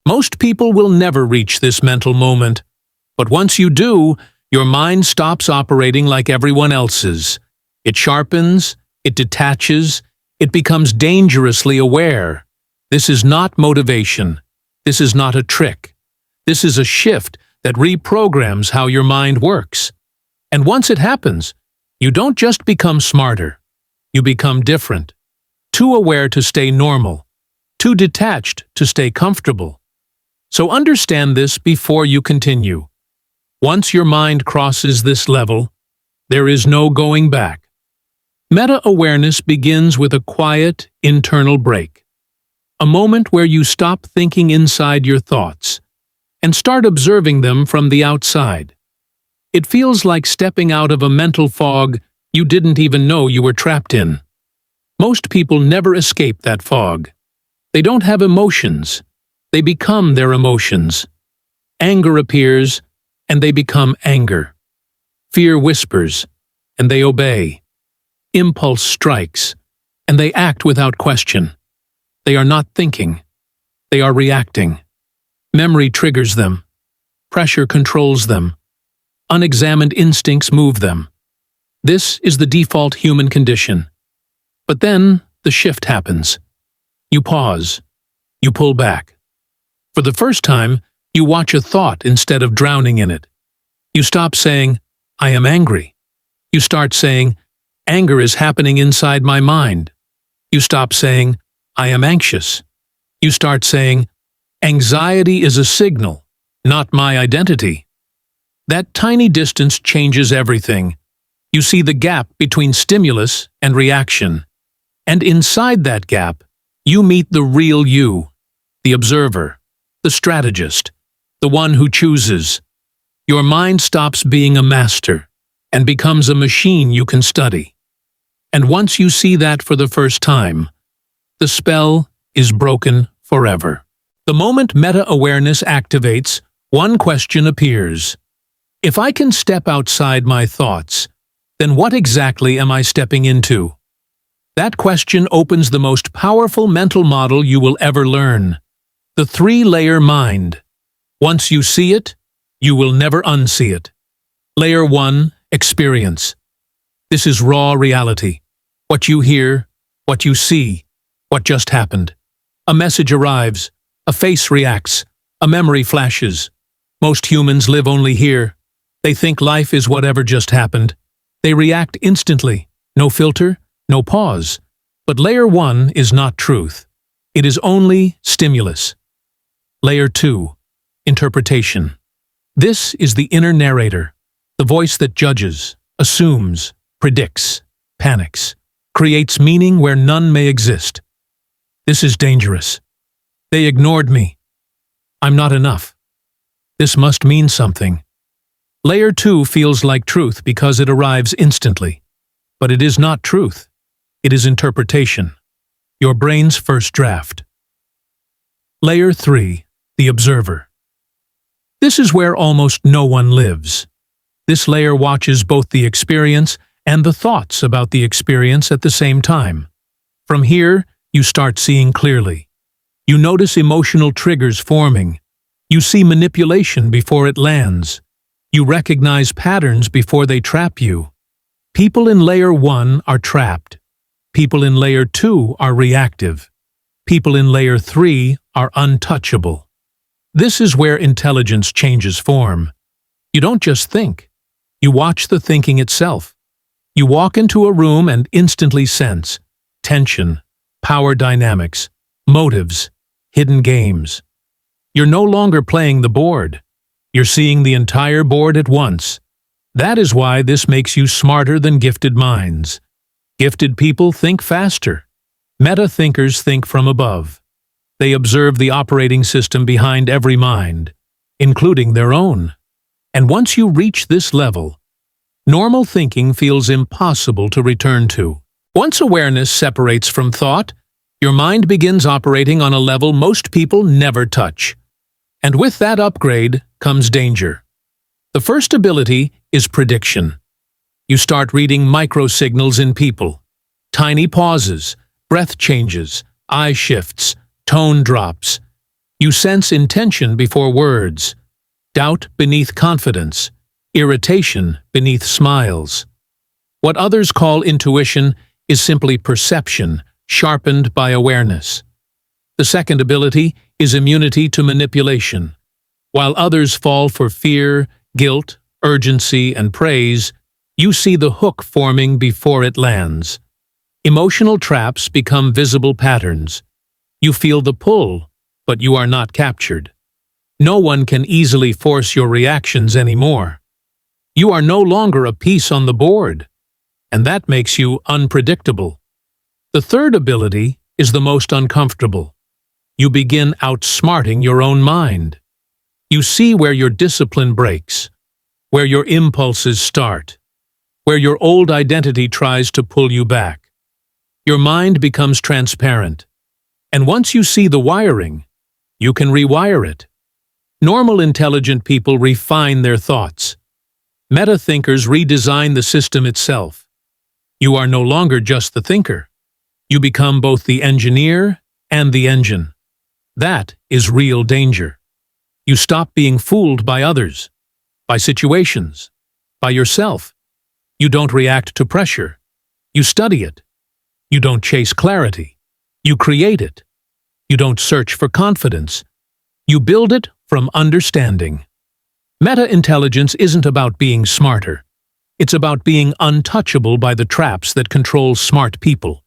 Most people will never reach this mental moment, but once you do, your mind stops operating like everyone else's. It sharpens, it detaches, it becomes dangerously aware. This is not motivation. This is not a trick. This is a shift that reprograms how your mind works. And once it happens, you don't just become smarter. You become different. Too aware to stay normal. Too detached to stay comfortable. So understand this before you continue. Once your mind crosses this level, there is no going back. Meta-awareness begins with a quiet, internal break. A moment where you stop thinking inside your thoughts and start observing them from the outside. It feels like stepping out of a mental fog you didn't even know you were trapped in. Most people never escape that fog. They don't have emotions. They become their emotions. Anger appears, and they become anger. Fear whispers, and they obey. Impulse strikes, and they act without question. They are not thinking. They are reacting. Memory triggers them. Pressure controls them. Unexamined instincts move them. This is the default human condition. But then the shift happens. You pause. You pull back. For the first time, you watch a thought instead of drowning in it. You stop saying, "I am angry." You start saying, "Anger is happening inside my mind." You stop saying, "I am anxious." You start saying, "Anxiety is a signal, not my identity." That tiny distance changes everything. You see the gap between stimulus and reaction. And inside that gap, you meet the real you, the observer, the strategist, the one who chooses. Your mind stops being a master and becomes a machine you can study. And once you see that for the first time, the spell is broken forever. The moment meta-awareness activates, one question appears. If I can step outside my thoughts, then what exactly am I stepping into? That question opens the most powerful mental model you will ever learn. The three-layer mind. Once you see it, you will never unsee it. Layer 1, experience. This is raw reality. What you hear, what you see, what just happened. A message arrives, a face reacts, a memory flashes. Most humans live only here. They think life is whatever just happened. They react instantly, no filter, no pause. But layer 1 is not truth. It is only stimulus. Layer 2, interpretation. This is the inner narrator, the voice that judges, assumes, predicts, panics, creates meaning where none may exist. This is dangerous. They ignored me. I'm not enough. This must mean something. Layer 2 feels like truth because it arrives instantly. But it is not truth. It is interpretation. Your brain's first draft. Layer 3, the observer. This is where almost no one lives. This layer watches both the experience and the thoughts about the experience at the same time. From here, you start seeing clearly. You notice emotional triggers forming. You see manipulation before it lands. You recognize patterns before they trap you. People in layer 1 are trapped. People in layer 2 are reactive. People in layer 3 are untouchable. This is where intelligence changes form. You don't just think. You watch the thinking itself. You walk into a room and instantly sense tension, power dynamics, motives, hidden games. You're no longer playing the board. You're seeing the entire board at once. That is why this makes you smarter than gifted minds. Gifted people think faster. Meta-thinkers think from above. They observe the operating system behind every mind, including their own. And once you reach this level, normal thinking feels impossible to return to. Once awareness separates from thought, your mind begins operating on a level most people never touch. And with that upgrade comes danger. The first ability is prediction. You start reading micro-signals in people. Tiny pauses, breath changes, eye shifts, tone drops. You sense intention before words, doubt beneath confidence, irritation beneath smiles. What others call intuition is simply perception, sharpened by awareness. The second ability is immunity to manipulation. While others fall for fear, guilt, urgency, and praise, you see the hook forming before it lands. Emotional traps become visible patterns. You feel the pull, but you are not captured. No one can easily force your reactions anymore. You are no longer a piece on the board, and that makes you unpredictable. The third ability is the most uncomfortable. You begin outsmarting your own mind. You see where your discipline breaks, where your impulses start, where your old identity tries to pull you back. Your mind becomes transparent, and once you see the wiring, you can rewire it. Normal intelligent people refine their thoughts. Meta-thinkers redesign the system itself. You are no longer just the thinker. You become both the engineer and the engine. That is real danger. You stop being fooled by others, by situations, by yourself. You don't react to pressure. You study it. You don't chase clarity. You create it. You don't search for confidence. You build it from understanding. Meta-intelligence isn't about being smarter. It's about being untouchable by the traps that control smart people.